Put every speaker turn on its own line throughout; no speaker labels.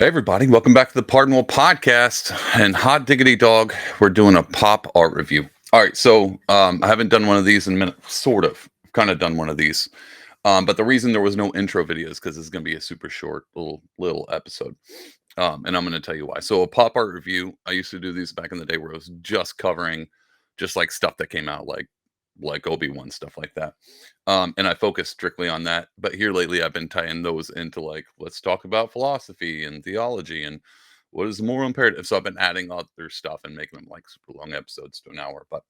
Hey everybody, welcome back to the Pardonable Podcast. And hot diggity dog, we're doing a pop art review. All right, so I haven't done one of these in a minute, sort of. Kind of done one of these. But the reason there was no intro video is because this is going to be a super short little episode. And I'm going to tell you why. So a pop art review, I used to do these back in the day where it was just covering just like stuff that came out, like Obi-Wan stuff like that. And I focus strictly on that. But here lately, I've been tying those into like, let's talk about philosophy and theology and what is the moral imperative. So I've been adding other stuff and making them like super long episodes to an hour, but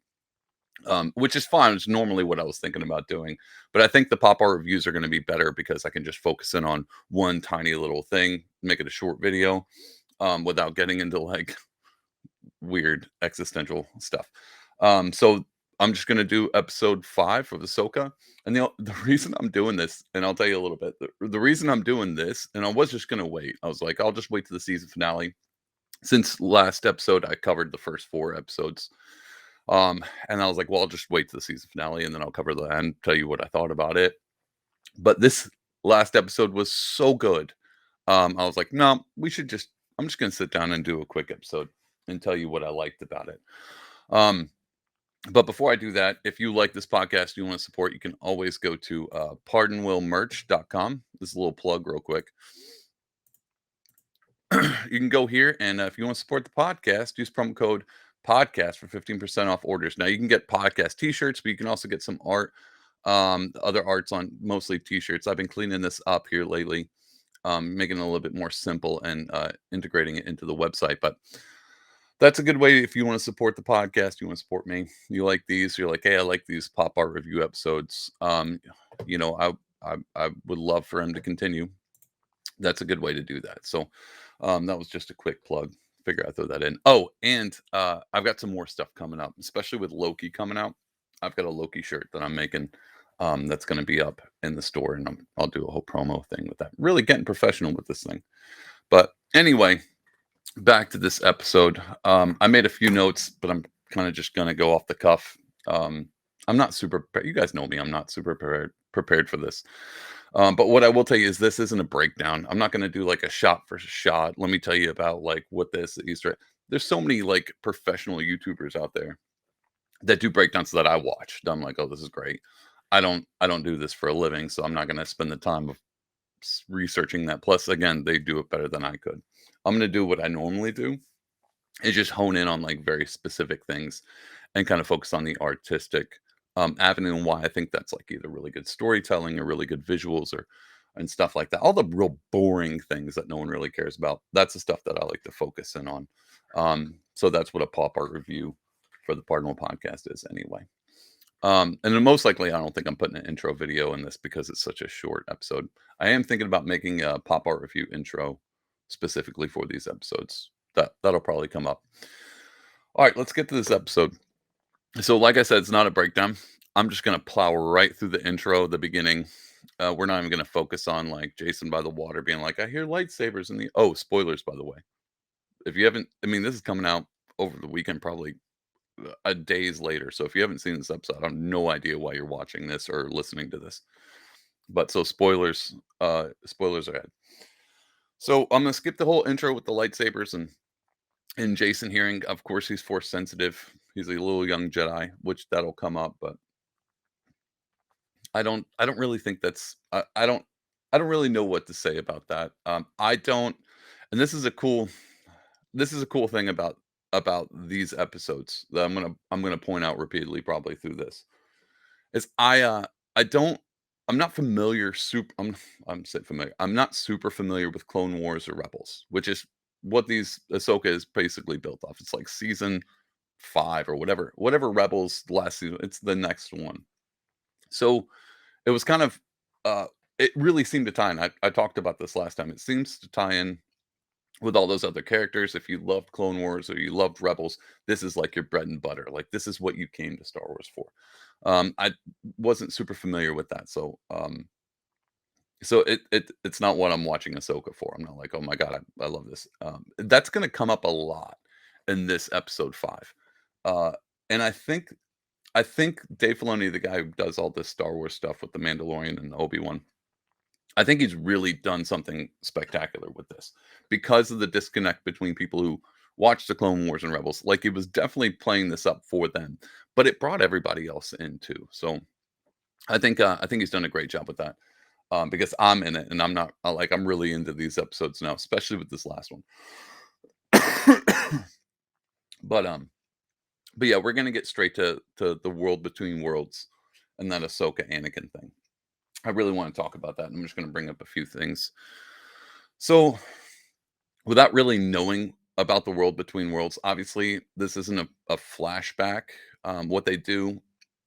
which is fine. It's normally what I was thinking about doing. But I think the pop art reviews are going to be better because I can just focus in on one tiny little thing, make it a short video without getting into like weird existential stuff. So I'm just gonna do episode 5 of Ahsoka, and the reason I'm doing this, and I'll tell you a little bit. The reason I'm doing this, and I was just gonna wait. I was like, I'll just wait to the season finale. Since last episode, I covered the first 4 episodes, and I was like, well, I'll just wait to the season finale, and then I'll cover the and tell you what I thought about it. But this last episode was so good. I was like, no, we should just. I'm just gonna sit down and do a quick episode and tell you what I liked about it. Um, but before I do that, if you like this podcast, you want to support, you can always go to pardonwillmerch.com. This is a little plug, real quick. You can go here, and if you want to support the podcast, use promo code podcast for 15% off orders. Now, you can get podcast t shirts, but you can also get some art, other arts on mostly t shirts. I've been cleaning this up here lately, making it a little bit more simple and integrating it into the website. But that's a good way if you want to support the podcast, you want to support me. You like these, you're like, hey, I like these pop art review episodes. You know, I would love for him to continue. That's a good way to do that. So that was just a quick plug. Figure I'd throw that in. Oh, and I've got some more stuff coming up, especially with Loki coming out. I've got a Loki shirt that I'm making that's going to be up in the store, and I'll do a whole promo thing with that. Really getting professional with this thing. But anyway, back to this episode. I made a few notes, but I'm kind of just gonna go off the cuff. I'm not super. You guys know me. I'm not super prepared for this. But what I will tell you is this isn't a breakdown. I'm not gonna do like a shot for shot. Let me tell you about like what this Easter. There's so many like professional YouTubers out there that do breakdowns that I watch. I'm like, oh, this is great. I don't do this for a living, so I'm not gonna spend the time of researching that. Plus, again, they do it better than I could. I'm gonna do what I normally do is just hone in on like very specific things and kind of focus on the artistic avenue and why I think that's like either really good storytelling or really good visuals or and stuff like that. All the real boring things that no one really cares about. That's the stuff that I like to focus in on. So that's what a pop art review for the Cardinal podcast is anyway. And then most likely, I don't think I'm putting an intro video in this because it's such a short episode. I am thinking about making a pop art review intro specifically for these episodes. That'll probably come up. All right, let's get to this episode. So, like I said, it's not a breakdown. I'm just gonna plow right through the intro, the beginning. We're not even gonna focus on like Jason by the water being like, I hear lightsabers in the. Oh, spoilers, by the way. If you haven't, I mean, this is coming out over the weekend, probably a days later. So if you haven't seen this episode, I have no idea why you're watching this or listening to this. But so spoilers ahead. So I'm gonna skip the whole intro with the lightsabers and Jason hearing, of course, he's force sensitive. He's a little young Jedi, which that'll come up, but I don't really think that's I don't really know what to say about that. I don't and this is a cool thing about these episodes that I'm gonna point out repeatedly probably through this is I don't I'm not familiar super I'm saying familiar. I'm not super familiar with Clone Wars or Rebels, which is what these Ahsoka is basically built off. It's like season 5 or whatever Rebels last season. It's the next one. So it was kind of uh it really seemed to tie in. I talked about this last time. It seems to tie in with all those other characters. If you loved Clone Wars or you loved Rebels, this is like your bread and butter. Like this is what you came to Star Wars for. I wasn't super familiar with that, so it's not what I'm watching Ahsoka for. I'm not like, oh my god, I love this. That's gonna come up a lot in this episode 5, uh, and I think Dave Filoni, the guy who does all this Star Wars stuff with the Mandalorian and Obi Wan, I think he's really done something spectacular with this because of the disconnect between people who watched the Clone Wars and Rebels. Like it was definitely playing this up for them, but it brought everybody else in too. So I think he's done a great job with that. Because I'm in it and I'm not like I'm really into these episodes now, especially with this last one. but um but yeah, we're gonna get straight to the world between worlds and that Ahsoka Anakin thing. I really want to talk about that. And I'm just gonna bring up a few things. So without really knowing about the world between worlds, obviously this isn't a flashback. What they do,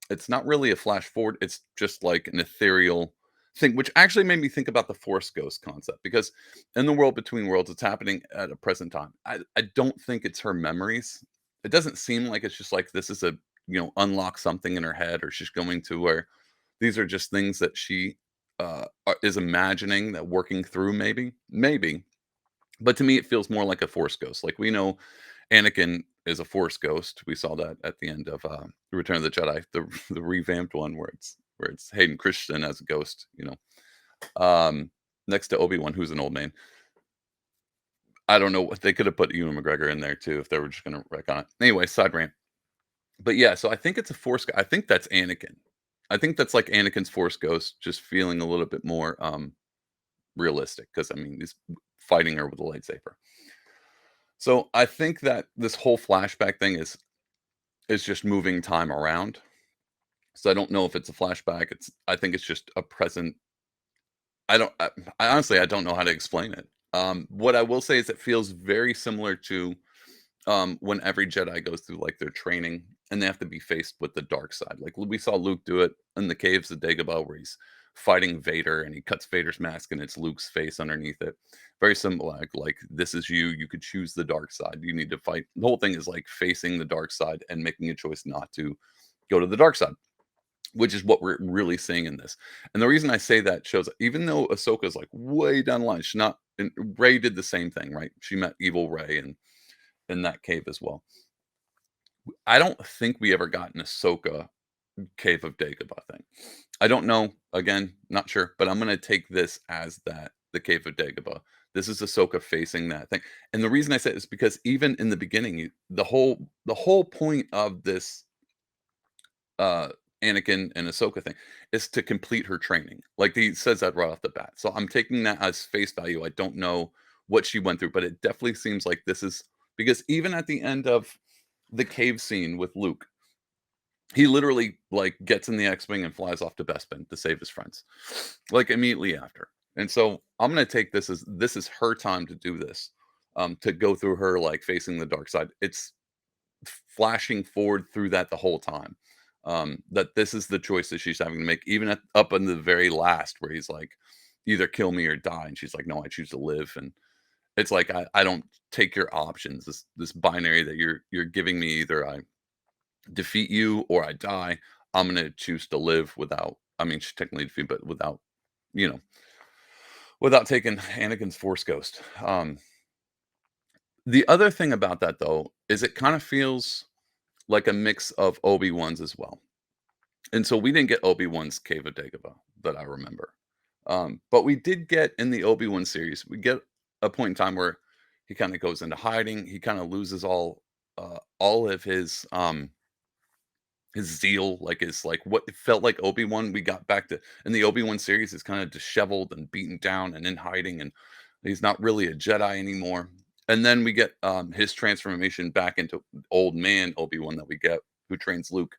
it's not really a flash forward. It's just like an ethereal thing, which actually made me think about the Force Ghost concept because in the world between worlds, it's happening at a present time. I don't think it's her memories. It doesn't seem like it's just like this is a unlock something in her head, or she's going to where these are just things that she is imagining that working through maybe. But to me, it feels more like a Force Ghost. Like we know Anakin is a Force Ghost. We saw that at the end of Return of the Jedi, the the revamped one where it's Hayden Christensen as a ghost. Next to Obi-Wan, who's an old man. I don't know what they could have put Ewan McGregor in there too if they were just going to wreck on it. Anyway, side rant. But yeah, so I think it's a Force. I think that's Anakin. I think that's like Anakin's Force Ghost, just feeling a little bit more realistic because I mean he's fighting her with a lightsaber. So I think that this whole flashback thing is just moving time around. So I don't know if it's a flashback. I think it's just a present. I honestly I don't know how to explain it. What I will say is it feels very similar to when every Jedi goes through like their training and they have to be faced with the dark side. Like we saw Luke do it in the caves of Dagobah where he's fighting Vader and he cuts Vader's mask and it's Luke's face underneath it. Very simple, like this is you. You could choose the dark side. You need to fight. The whole thing is like facing the dark side and making a choice not to go to the dark side, which is what we're really seeing in this. And the reason I say that shows, even though Ahsoka is like way down the line, she's not. And Ray did the same thing, right? She met evil Ray and in that cave as well. I don't think we ever got an Ahsoka Cave of Dagobah thing. I don't know. Again, not sure, but I'm gonna take this as that the Cave of Dagobah. This is Ahsoka facing that thing, and the reason I say it is because even in the beginning, the whole point of this uh Anakin and Ahsoka thing is to complete her training. Like he says that right off the bat. So I'm taking that as face value. I don't know what she went through, but it definitely seems like this is because even at the end of the cave scene with Luke, he literally like gets in the X-wing and flies off to Bespin to save his friends, like immediately after. And so I'm gonna take this is her time to do this, to go through her like facing the dark side. It's flashing forward through that the whole time. That this is the choice that she's having to make, even up in the very last, where he's like, either kill me or die, and she's like, no, I choose to live. And it's like I don't take your options. This binary that you're giving me, either I defeat you or I die. I'm gonna choose to live without. I mean, she's technically defeat, but without you know, without taking Anakin's Force Ghost. The other thing about that though is it kind of feels like a mix of Obi-Wan's as well. And so we didn't get Obi-Wan's Cave of Dagobah that I remember. But we did get in the Obi-Wan series, we get a point in time where he kind of goes into hiding. He kind of loses all of his zeal, like his like what it felt like Obi-Wan. We got back to in the Obi-Wan series is kind of disheveled and beaten down and in hiding, and he's not really a Jedi anymore. And then we get his transformation back into old man Obi-Wan that we get, who trains Luke.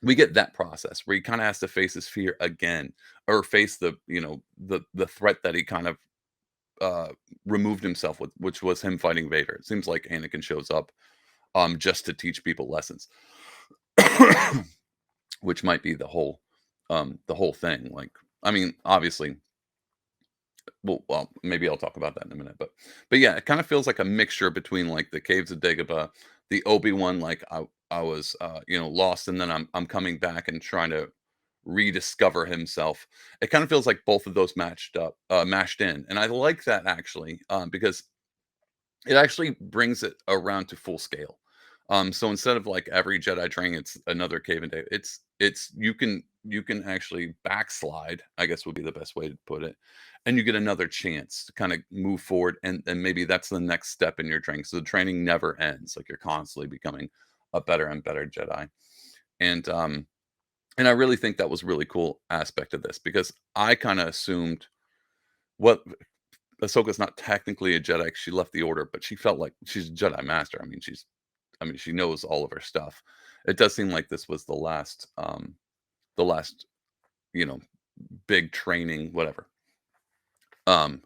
We get that process where he kind of has to face his fear again, or face the threat that he kind of uh removed himself with, which was him fighting Vader. It seems like Anakin shows up just to teach people lessons. Which might be the whole thing. Like, I mean, obviously, well, maybe I'll talk about that in a minute, but yeah, it kind of feels like a mixture between like the caves of Dagobah, the Obi-Wan, like I was lost, and then I'm coming back and trying to rediscover himself. It kind of feels like both of those mashed in, and I like that actually, because it actually brings it around to full scale. So instead of like every Jedi training, it's another cave and day. It's you can you can actually backslide, I guess would be the best way to put it, and you get another chance to kind of move forward, and maybe that's the next step in your training. So the training never ends. Like you're constantly becoming a better and better Jedi. And and I really think that was a really cool aspect of this because I kind of assumed what Ahsoka's not technically a Jedi 'cause she left the Order, but she felt like she's a Jedi Master. I mean, she knows all of her stuff. It does seem like this was the last, you know, big training, whatever. Um,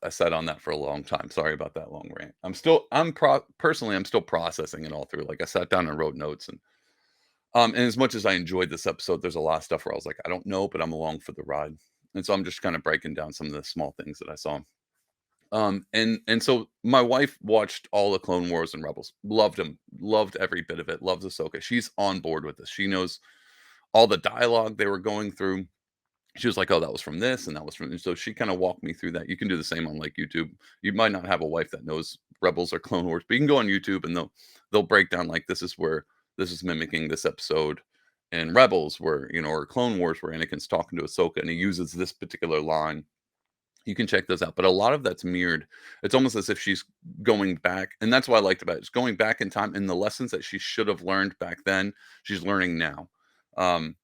I sat on that for a long time. Sorry about that long rant. Personally, I'm still processing it all through. Like I sat down and wrote notes, and as much as I enjoyed this episode, there's a lot of stuff where I was like, I don't know, but I'm along for the ride. And so I'm just kind of breaking down some of the small things that I saw. And so my wife watched all the Clone Wars and Rebels, loved them, loved every bit of it, loves Ahsoka. She's on board with this. She knows all the dialogue they were going through. She was like, "Oh, that was from this, and that was from," and so she kinda walked me through that. You can do the same on, like, YouTube. You might not have a wife that knows Rebels or Clone Wars, but you can go on YouTube and they'll break down, like, this is where this is mimicking this episode in Rebels where, or Clone Wars where Anakin's talking to Ahsoka and he uses this particular line. You can check those out, but a lot of that's mirrored. It's almost as if she's going back, and that's what I liked about it. It's going back in time, and the lessons that she should have learned back then, she's learning now. Um,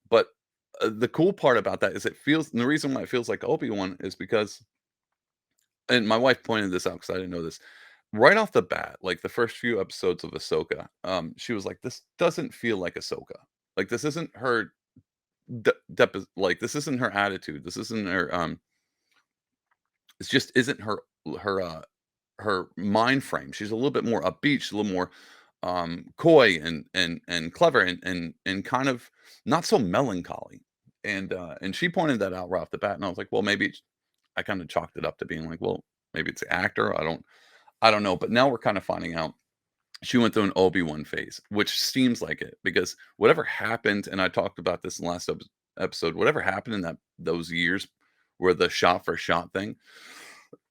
but, the cool part about that is it feels and the reason why it feels like Obi-Wan is because and my wife pointed this out because I didn't know this. Right off the bat, like, the first few episodes of Ahsoka, she was like, "This doesn't feel like Ahsoka. Like, this isn't her like, this isn't her attitude. This isn't her, it just isn't her, uh, her mind frame. She's a little bit more upbeat, she's a little more, coy and clever and kind of not so melancholy. And she pointed that out right off the bat, and I was like, "Well, maybe it's," I kinda chalked it up to being like, "Well, maybe it's the actor, I don't know," but now we're kinda finding out she went through an Obi-Wan phase, which seems like it because whatever happened, and I talked about this in the last episode, whatever happened in those years where the shot for shot thing,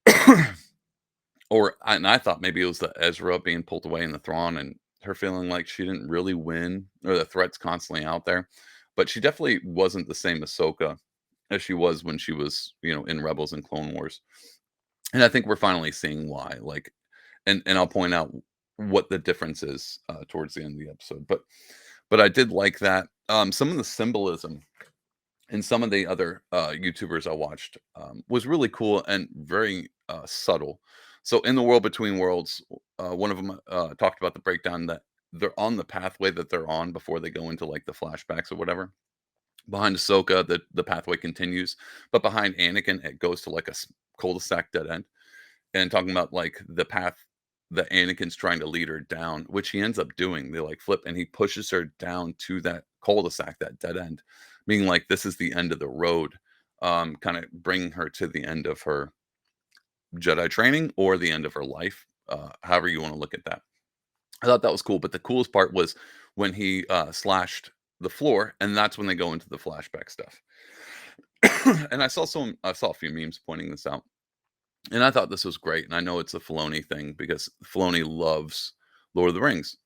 and I thought maybe it was the Ezra being pulled away in the Thrawn and her feeling like she didn't really win or the threat's constantly out there. But she definitely wasn't the same Ahsoka as she was when she was, in Rebels and Clone Wars. And I think we're finally seeing why. Like, and I'll point out what the difference is towards the end of the episode. But I did like that. Some of the symbolism and some of the other YouTubers I watched was really cool and very subtle. So in the World Between Worlds, one of them talked about the breakdown that they're on the pathway that they're on before they go into like the flashbacks or whatever. Behind Ahsoka, the pathway continues, but behind Anakin, it goes to like a cul-de-sac dead end. And talking about like the path that Anakin's trying to lead her down, which he ends up doing. They like flip and he pushes her down to that cul-de-sac, that dead end, meaning like this is the end of the road, kind of bringing her to the end of her Jedi training or the end of her life, however you want to look at that. I thought that was cool, but the coolest part was when he slashed the floor, and that's when they go into the flashback stuff. And I saw a few memes pointing this out, and I thought this was great. And I know it's a Filoni thing because Filoni loves Lord of the Rings.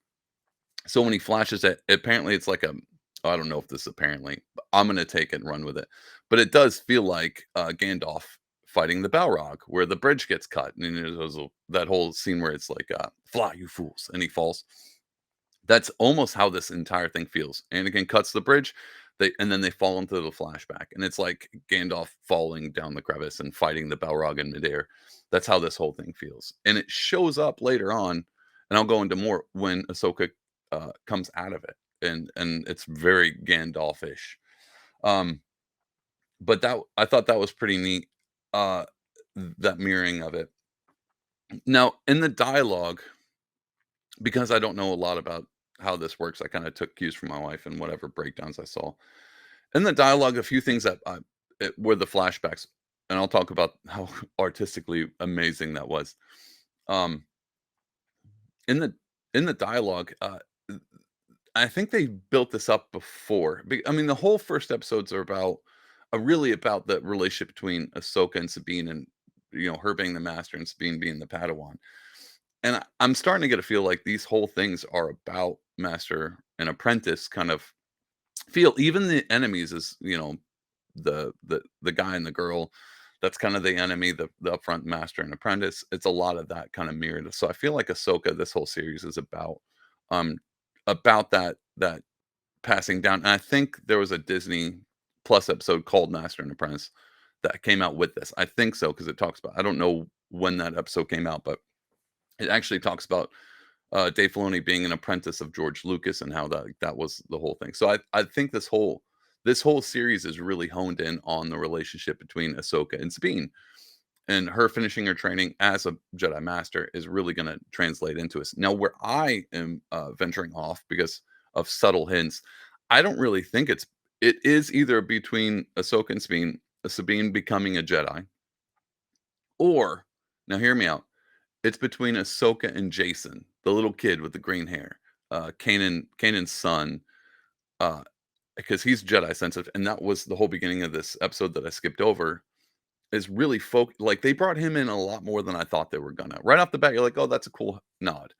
So when he flashes it, apparently it's like I don't know if this is apparently, but I'm gonna take it and run with it. But it does feel like Gandalf fighting the Balrog, where the bridge gets cut, and that whole scene where it's like, "Fly, you fools," and he falls. That's almost how this entire thing feels. Anakin cuts the bridge, and then they fall into the flashback, and it's like Gandalf falling down the crevice and fighting the Balrog in midair. That's how this whole thing feels, and it shows up later on, and I'll go into more when Ahsoka comes out of it, and it's very Gandalfish. Um, but that I thought that was pretty neat. Uh, that mirroring of it. Now, in the dialogue, because I don't know a lot about how this works, I kind of took cues from my wife and whatever breakdowns I saw. In the dialogue, a few things that were the flashbacks, and I'll talk about how artistically amazing that was. Um, in the in the dialogue, I think they built this up before. I mean, the whole first episodes are really about the relationship between Ahsoka and Sabine, and her being the master and Sabine being the Padawan. And I'm starting to get a feel like these whole things are about master and apprentice kind of feel even the enemies is, the guy and the girl, that's kind of the enemy, the upfront master and apprentice. It's a lot of that kind of mirrored. So I feel like Ahsoka, this whole series is um about that passing down. And I think there was a Disney Plus episode called Master and Apprentice that came out with this. I think so because it talks about. I don't know when that episode came out, but it actually talks about Dave Filoni being an apprentice of George Lucas and how that was the whole thing. So I think this whole series is really honed in on the relationship between Ahsoka and Sabine, and her finishing her training as a Jedi Master is really going to translate into us. Now, where I am venturing off because of subtle hints, I don't really think it is either between Ahsoka and Sabine becoming a Jedi, or now hear me out. It's between Ahsoka and Jason, the little kid with the green hair, Kanan's son, uh, because he's Jedi sensitive, and that was the whole beginning of this episode that I skipped over. Is really like they brought him in a lot more than I thought they were gonna. Right off the bat, you're like, "Oh, that's a cool nod,"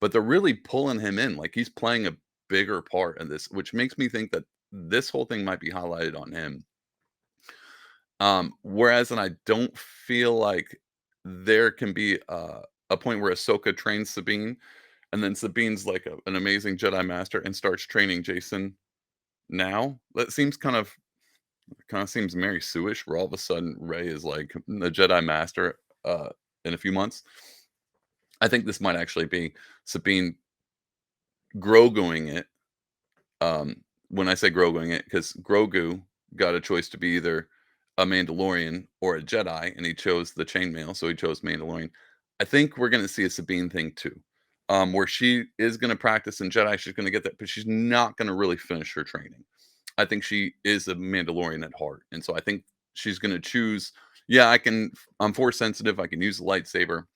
but they're really pulling him in, like he's playing a bigger part in this, which makes me think that this whole thing might be highlighted on him. Whereas, and I don't feel like there can be a point where Ahsoka trains Sabine, and then Sabine's like an amazing Jedi Master and starts training Jason now. That seems kind of seems Mary Sue-ish, where all of a sudden Rey is like the Jedi Master in a few months. I think this might actually be Sabine Groguing it. Um, when I say Groguing it, because Grogu got a choice to be either a Mandalorian or a Jedi, and he chose the chainmail, so he chose Mandalorian. I think we're going to see a Sabine thing too, where she is going to practice in Jedi. She's going to get that, but she's not going to really finish her training. I think she is a Mandalorian at heart, and so I think she's gonna choose, "Yeah, I'm force sensitive, I can use the lightsaber."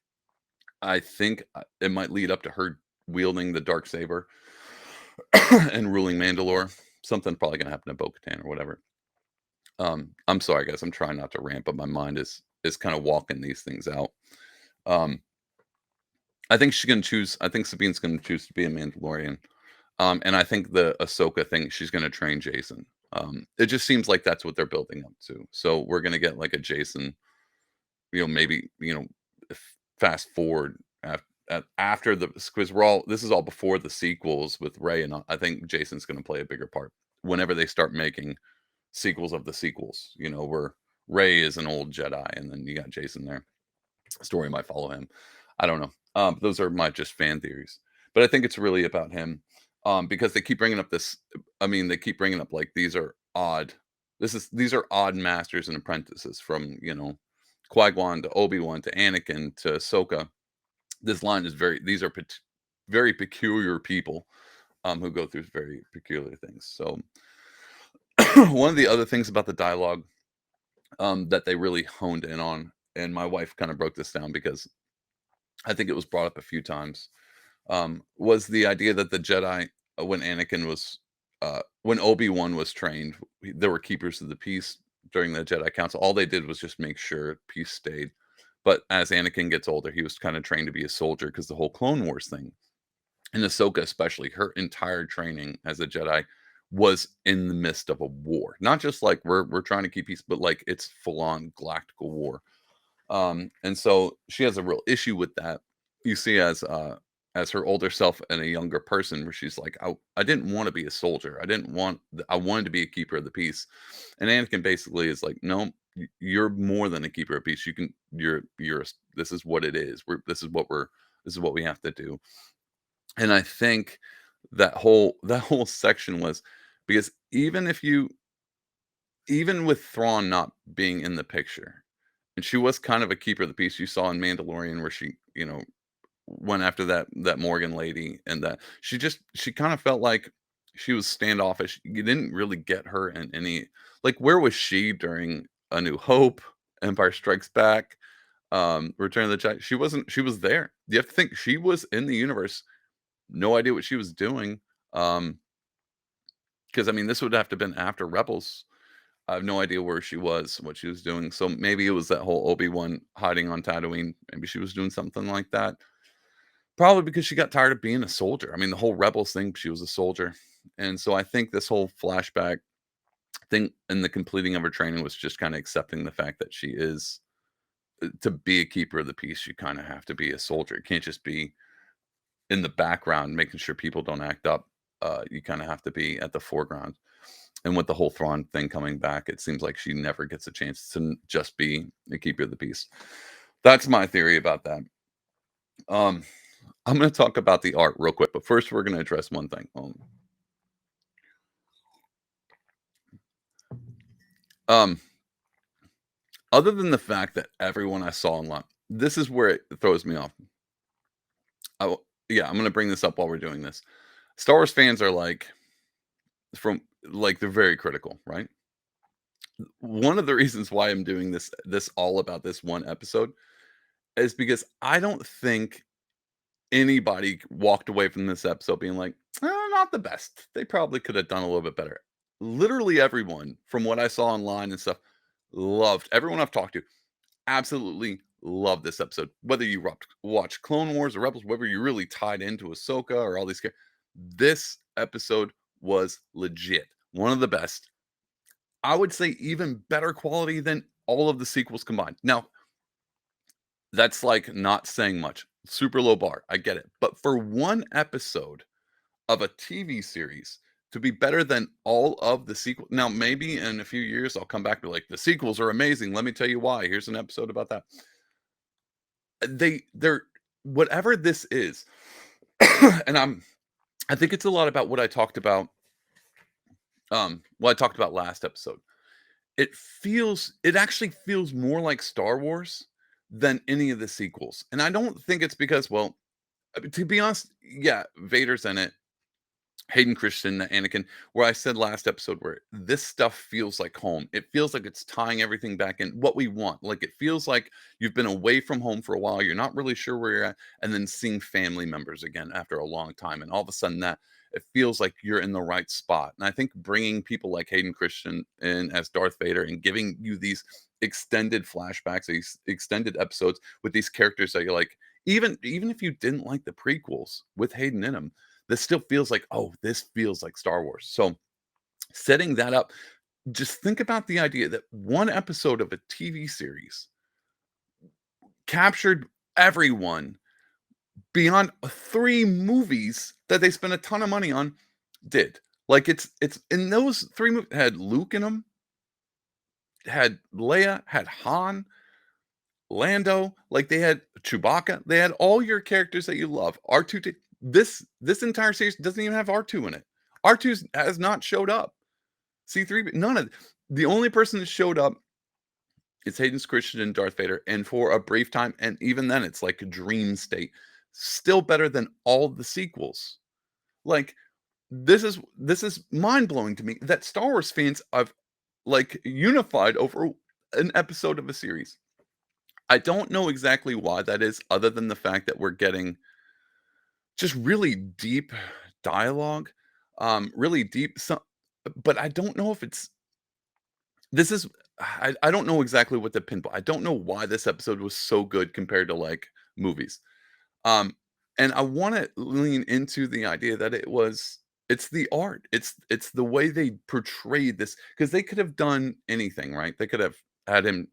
I think, it might lead up to her wielding the dark saber and ruling Mandalore. Something probably gonna happen to Bo-Katan or whatever. I'm sorry, guys, I'm trying not to rant, but my mind is kinda walking these things out. Um, I think Sabine's gonna choose to be a Mandalorian. And I think the Ahsoka thing, she's gonna train Jason. It just seems like that's what they're building up to. So we're gonna get like a Jason, maybe, fast forward after the because this is all before the sequels with Ray, and I think Jason's gonna play a bigger part whenever they start making sequels of the sequels. Where Ray is an old Jedi, and then you got Jason there. Story might follow him. I don't know. Those are my just fan theories, but I think it's really about him, because they keep bringing up this. I mean, they keep bringing up like these are odd. These are odd masters and apprentices from Qui-Gon to Obi-Wan to Anakin to Ahsoka. This line is these are very peculiar people, who go through very peculiar things. So one of the other things about the dialogue, that they really honed in on, and my wife kind of broke this down because I think it was brought up a few times, was the idea that the Jedi, when Obi-Wan was trained, there were keepers of the peace during the Jedi Council. All they did was just make sure peace stayed. But as Anakin gets older, he was kind of trained to be a soldier because the whole Clone Wars thing, and Ahsoka especially, her entire training as a Jedi was in the midst of a war. Not just like we're trying to keep peace, but like it's full on galactical war. And so she has a real issue with that. You see as her older self and a younger person, where she's like, I didn't want to be a soldier. I wanted to be a keeper of the peace. And Anakin basically is like, no, you're more than a keeper of peace. This is what it is. This is what we have to do. And I think that whole section was because even with Thrawn not being in the picture, and she was kind of a keeper of the peace. You saw in Mandalorian where she, went after that Morgan lady, and that she kind of felt like she was standoffish. You didn't really get her in any, like, where was she during A New Hope, Empire Strikes Back, Return of the Jedi? She was there. You have to think she was in the universe. No idea what she was doing. Because I mean, this would have to have been after Rebels. I have no idea where she was, what she was doing. So maybe it was that whole Obi-Wan hiding on Tatooine. Maybe she was doing something like that. Probably because she got tired of being a soldier. I mean, the whole Rebels thing, she was a soldier. And so I think this whole flashback thing and the completing of her training was just kind of accepting the fact that she is to be a keeper of the peace, you kind of have to be a soldier. You can't just be in the background making sure people don't act up. You kind of have to be at the foreground. And with the whole Thrawn thing coming back, it seems like she never gets a chance to just be a keeper of the peace. That's my theory about that. Um, I'm going to talk about the art real quick, but first we're going to address one thing. Um, other than the fact that everyone I saw online, this is where it throws me off. Yeah, I'm going to bring this up while we're doing this. Star Wars fans are like, from like they're very critical, right? One of the reasons why I'm doing this all about this one episode is because I don't think anybody walked away from this episode being like, not the best. They probably could have done a little bit better. Literally everyone, from what I saw online and stuff, loved everyone I've talked to, absolutely loved this episode. Whether you watch Clone Wars or Rebels, whether you really tied into Ahsoka or all these, this episode was legit. One of the best. I would say even better quality than all of the sequels combined. Now, that's like not saying much. Super low bar. I get it. But for one episode of a TV series to be better than all of the sequels. Now, maybe in a few years I'll come back and be like, the sequels are amazing. Let me tell you why. Here's an episode about that. They're whatever this is, and I think it's a lot about what I talked about last episode. It actually feels more like Star Wars than any of the sequels. And I don't think it's because, well, to be honest, yeah, Vader's in it. Hayden Christian, the Anakin, where I said last episode where this stuff feels like home. It feels like it's tying everything back in what we want. Like it feels like you've been away from home for a while. You're not really sure where you're at, and then seeing family members again after a long time. And all of a sudden that it feels like you're in the right spot. And I think bringing people like Hayden Christian in as Darth Vader and giving you these extended flashbacks, these extended episodes with these characters that you're like, even if you didn't like the prequels with Hayden in them, this still feels like, oh, this feels like Star Wars. So setting that up, just think about the idea that one episode of a TV series captured everyone beyond three movies that they spent a ton of money on did. Like it's in those three movies had Luke in them, had Leia, had Han, Lando, like they had Chewbacca, they had all your characters that you love. R2 this entire series doesn't even have R2 in it. R2 has not showed up. C3 none of the only person that showed up is Hayden's Christian and Darth Vader and for a brief time and even then it's like a dream state. Still better than all the sequels. Like this is mind-blowing to me that Star Wars fans have like unified over an episode of a series. I don't know exactly why that is, other than the fact that we're getting just really deep dialogue, really deep. But I don't know if it's this is. I don't know exactly what the pinpoint. I don't know why this episode was so good compared to like movies. Um, and I want to lean into the idea that it's the art. It's the way they portrayed this because they could have done anything, right? They could have had him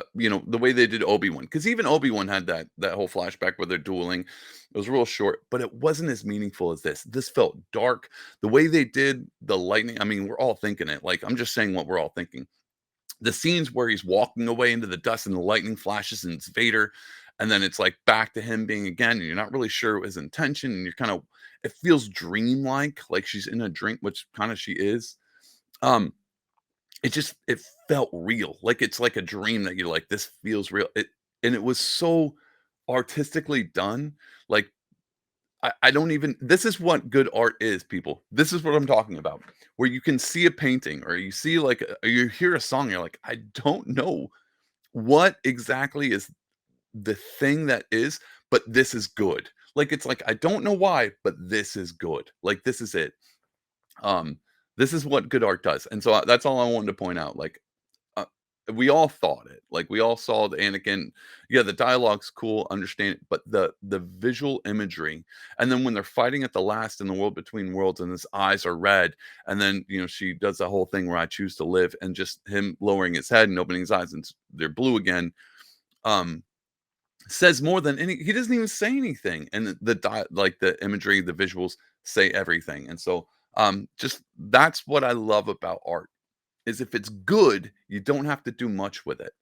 the way they did Obi-Wan, because even Obi-Wan had that whole flashback where they're dueling. It was real short, but it wasn't as meaningful as this. This felt dark. The way they did the lightning, I mean, we're all thinking it. Like, I'm just saying what we're all thinking. The scenes where he's walking away into the dust and the lightning flashes and it's Vader, and then it's like back to him being again, and you're not really sure his intention, and you're kind of it feels dreamlike, like she's in a drink, which kind of she is. Um, it felt real. Like it's like a dream that you're like, this feels real. And it was so artistically done. Like I don't even this is what good art is, people. This is what I'm talking about. Where you can see a painting or you see like or you hear a song, you're like, I don't know what exactly is the thing that is, but this is good. Like it's like I don't know why, but this is good. Like this is it. Um, this is what good art does. And so that's all I wanted to point out. Like we all thought it. Like, we all saw the Anakin. Yeah, the dialogue's cool, understand it, but the visual imagery, and then when they're fighting at the last in the world between worlds, and his eyes are red, and then, she does that whole thing where I choose to live, and just him lowering his head and opening his eyes, and they're blue again, um, says more than any he doesn't even say anything, and like, the imagery, the visuals say everything, and so, just that's what I love about art is if it's good, you don't have to do much with it.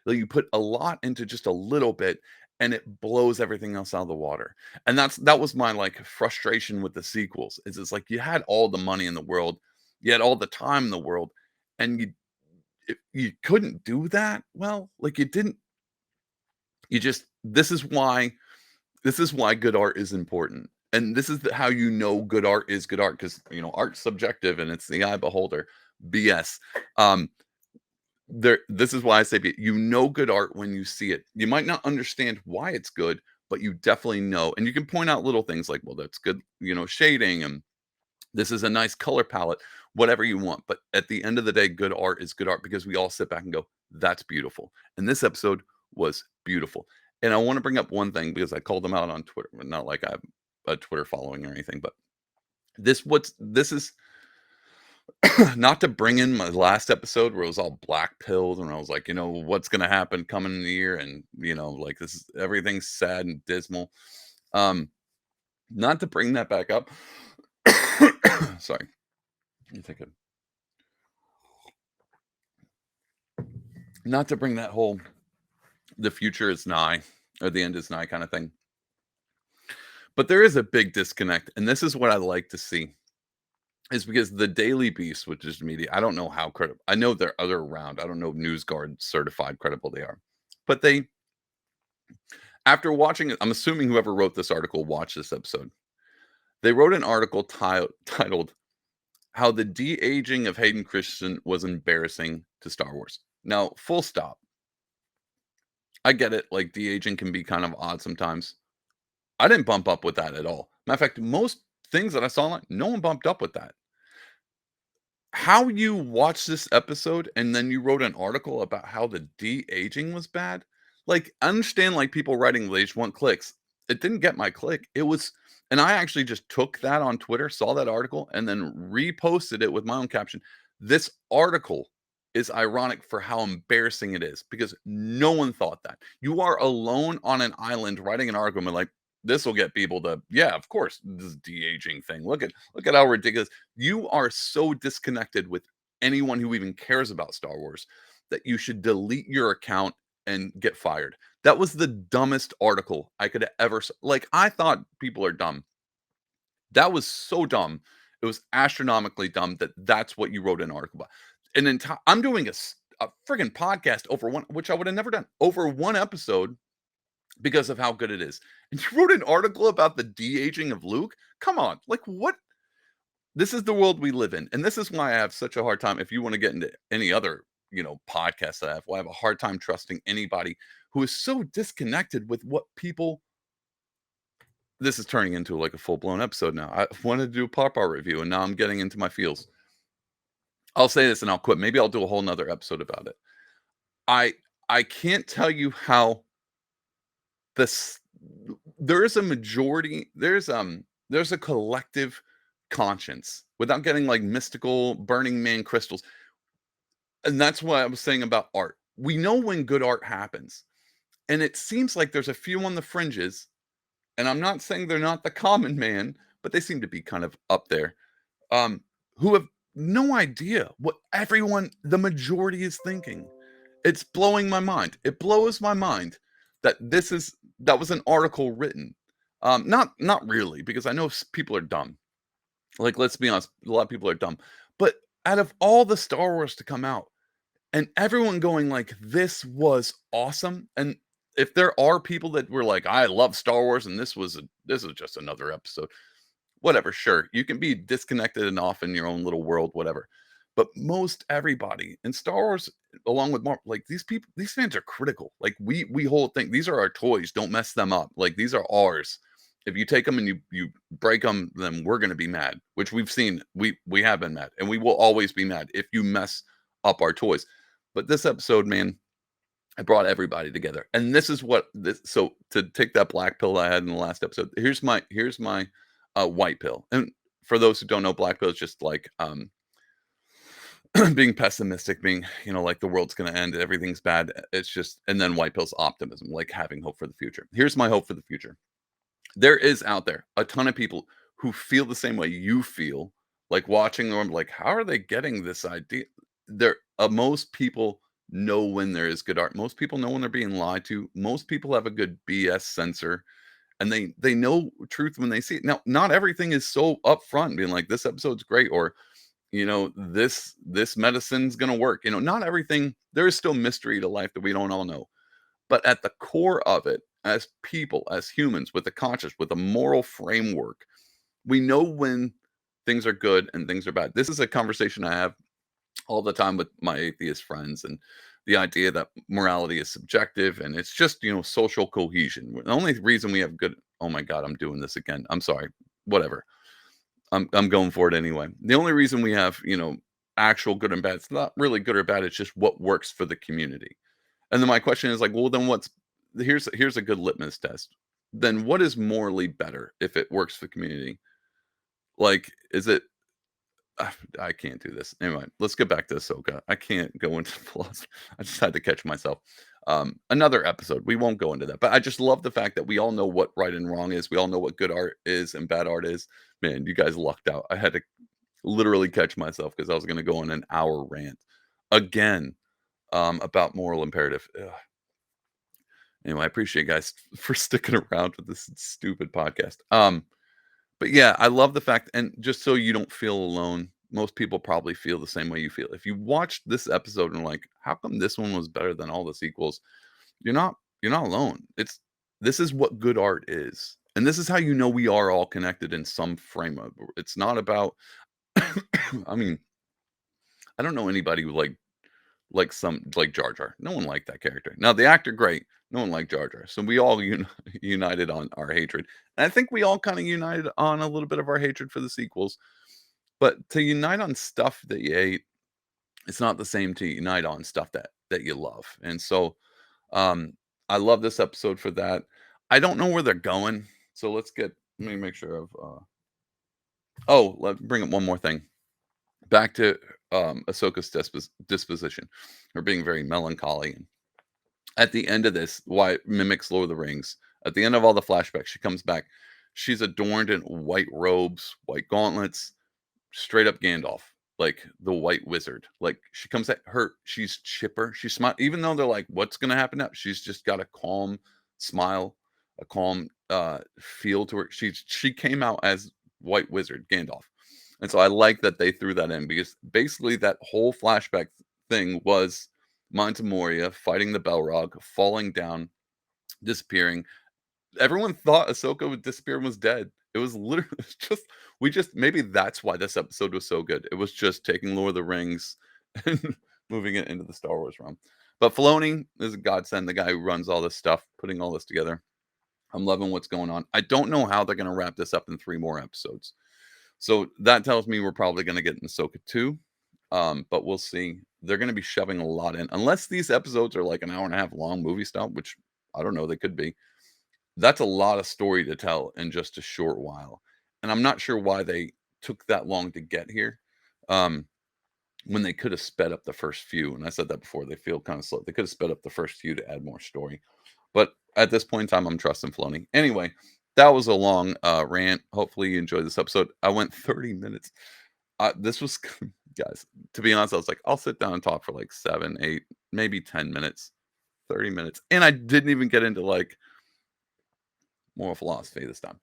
Like, you put a lot into just a little bit, and it blows everything else out of the water. And that was my like frustration with the sequels. Is it's like you had all the money in the world, you had all the time in the world, and you couldn't do that well. Like you didn't. You just this is why good art is important. And this is how you know good art is good art because art's subjective and it's the eye beholder. BS. Um, this is why I say you know good art when you see it. You might not understand why it's good, but you definitely know. And you can point out little things like, well, that's good, shading, and this is a nice color palette, whatever you want. But at the end of the day, good art is good art because we all sit back and go, that's beautiful. And this episode was beautiful. And I want to bring up one thing because I called them out on Twitter. Not like I have a Twitter following or anything, but this is not to bring in my last episode where it was all black pilled and I was like, what's gonna happen coming in the year, and like this is everything's sad and dismal. Um, not to bring that back up. Sorry. Let me take a not to bring that whole the future is nigh or the end is nigh kind of thing. But there is a big disconnect, and this is what I like to see. Is because the Daily Beast, which is media, I don't know how credible. I know they're other around. I don't know NewsGuard certified credible they are. But they after watching it, I'm assuming whoever wrote this article watched this episode. They wrote an article titled "How the De-Aging of Hayden Christensen Was Embarrassing to Star Wars." Now, full stop. I get it. Like de-aging can be kind of odd sometimes. I didn't bump up with that at all. Matter of fact, most things that I saw online, no one bumped up with that. How you watched this episode and then you wrote an article about how the de-aging was bad? Like, I understand, like, people writing, "They just want clicks." It didn't get my click. It was and I actually just took that on Twitter, saw that article, and then reposted it with my own caption. This article is ironic for how embarrassing it is because no one thought that. You are alone on an island writing an article and like, "This will get people to, yeah, of course, this de-aging thing. Look at how ridiculous." You are so disconnected with anyone who even cares about Star Wars that you should delete your account and get fired. That was the dumbest article I could ever like. I thought people are dumb. That was so dumb. It was astronomically dumb that that's what you wrote an article about. And then I'm doing a friggin' podcast over one, which I would have never done over one episode because of how good it is. And you wrote an article about the de-aging of Luke. Come on, like what? This is the world we live in, and this is why I have such a hard time. If you want to get into any other, podcasts that I have, well, I have a hard time trusting anybody who is so disconnected with what people. This is turning into like a full blown episode now. I wanted to do a pop art review, and now I'm getting into my feels. I'll say this and I'll quit. Maybe I'll do a whole nother episode about it. I I can't tell you how this there is a majority there's a collective conscience without getting like mystical Burning Man crystals. And that's what I was saying about art. We know when good art happens. And it seems like there's a few on the fringes, and I'm not saying they're not the common man, but they seem to be kind of up there. Who have no idea what the majority is thinking. It's blowing my mind. It blows my mind that that was an article written. Not really, because I know people are dumb. Like, let's be honest, a lot of people are dumb. But out of all the Star Wars to come out, and everyone going like, "This was awesome," and if there are people that were like, "I love Star Wars," and this is just another episode, whatever, sure, you can be disconnected and off in your own little world, whatever. But most everybody in Star Wars, along with Marvel, like these fans are critical. Like we hold things. These are our toys. Don't mess them up. Like these are ours. If you take them and you break them, then we're gonna be mad. Which we've seen. We have been mad, and we will always be mad if you mess up our toys. But this episode, man, I brought everybody together. And this is what this so to take that black pill I had in the last episode, here's my white pill. And for those who don't know, black pill is just like being pessimistic, being, like the world's gonna end, everything's bad. It's just and then white pill's optimism, like having hope for the future. Here's my hope for the future. There is out there a ton of people who feel the same way you feel, like watching them, like, how are they getting this idea? Most people know when there is good art. Most people know when they're being lied to. Most people have a good BS sensor, and they know truth when they see it. Now, not everything is so upfront, being like, this episode's great, or this medicine's gonna work. Not everything. There is still mystery to life that we don't all know. But at the core of it, as people, as humans, with a conscious, with a moral framework, we know when things are good and things are bad. This is a conversation I have all the time with my atheist friends, and the idea that morality is subjective and it's just, social cohesion. The only reason we have good oh my god, I'm doing this again. I'm sorry. Whatever. I'm going for it anyway. The only reason we have, actual good and bad, it's not really good or bad, it's just what works for the community. And then my question is like, well, then here's a good litmus test. Then what is morally better if it works for the community? Like, is it I can't do this. Anyway, let's get back to Ahsoka. I can't go into philosophy. I just had to catch myself. Another episode. We won't go into that. But I just love the fact that we all know what right and wrong is. We all know what good art is and bad art is. Man, you guys lucked out. I had to literally catch myself because I was going to go on an hour rant again about moral imperative. Ugh. Anyway, I appreciate you guys for sticking around with this stupid podcast. But yeah, I love the fact, and just so you don't feel alone, most people probably feel the same way you feel. If you watched this episode and like, how come this one was better than all the sequels? You're not alone. This is what good art is. And this is how you know we are all connected in some frame of it's not about I mean, I don't know anybody who like Jar Jar. No one liked that character. Now the actor, great. No one liked Jar Jar. So we all united on our hatred. And I think we all kind of united on a little bit of our hatred for the sequels. But to unite on stuff that you hate, it's not the same to unite on stuff that you love. And so um I love this episode for that. I don't know where they're going. So let me make sure of let me bring up one more thing. Back to Ahsoka's disposition, her being very melancholy. At the end of this, why it mimics Lord of the Rings, at the end of all the flashbacks, she comes back. She's adorned in white robes, white gauntlets, straight up Gandalf, like the white wizard. Like she comes at her, she's chipper, she's smart. Even though they're like, what's gonna happen now? She's just got a calm smile, a calm feel to her. She came out as white wizard, Gandalf. And so I like that they threw that in because basically that whole flashback thing was Manta Moria fighting the Balrog, falling down, disappearing. Everyone thought Ahsoka would disappear and was dead. It was literally just we just maybe that's why this episode was so good. It was just taking Lord of the Rings and moving it into the Star Wars realm. But Filoni is a godsend, the guy who runs all this stuff, putting all this together. I'm loving what's going on. I don't know how they're going to wrap this up in 3 more episodes. So that tells me we're probably going to get an Ahsoka 2. But we'll see. They're going to be shoving a lot in, unless these episodes are like an hour and a half long movie style, which I don't know, they could be. That's a lot of story to tell in just a short while. And I'm not sure why they took that long to get here. Um, when they could have sped up the first few, and I said that before, they feel kind of slow. They could have sped up the first few to add more story. But at this point in time, I'm trusting Filoni. Anyway, that was a long rant. Hopefully you enjoyed this episode. I went 30 minutes. This was guys, to be honest, I was like, I'll sit down and talk for like 7, 8, maybe 10 minutes, 30 minutes. And I didn't even get into like moral philosophy this time.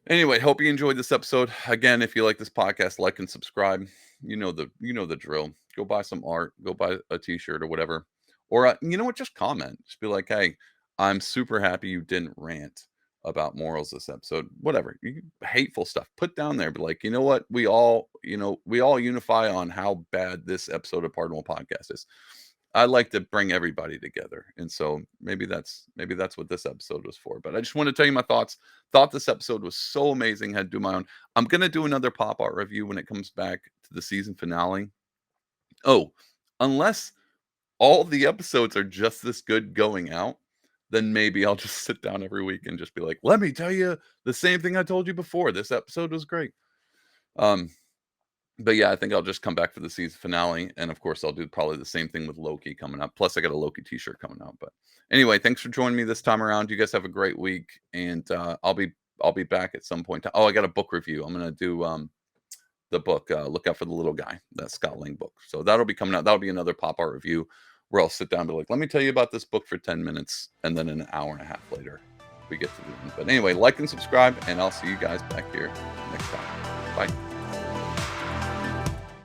Anyway, hope you enjoyed this episode. Again, if you like this podcast, like and subscribe. You know the drill. Go buy some art, go buy a t-shirt or whatever. Or you know what, just comment. Just be like, "Hey, I'm super happy you didn't rant about morals this episode." Whatever. Hateful stuff. Put down there, be like, "You know what? We all unify on how bad this episode of Pardonable Podcast is." I like to bring everybody together. And so maybe that's what this episode was for. But I just want to tell you my thoughts. Thought this episode was so amazing. Had to do my own. I'm gonna do another pop art review when it comes back to the season finale. Oh, unless all the episodes are just this good going out, then maybe I'll just sit down every week and just be like, "Let me tell you the same thing I told you before. This episode was great." Um, but yeah, I think I'll just come back for the season finale, and of course, I'll do probably the same thing with Loki coming up. Plus, I got a Loki T-shirt coming out. But anyway, thanks for joining me this time around. You guys have a great week, and I'll be back at some point. Oh, I got a book review. I'm gonna do the book. Look out for the little guy, that Scott Lang book. So that'll be coming out. That'll be another pop art review where I'll sit down and be like, let me tell you about this book for 10 minutes, and then an hour and a half later, we get to the end. But anyway, like and subscribe, and I'll see you guys back here next time. Bye.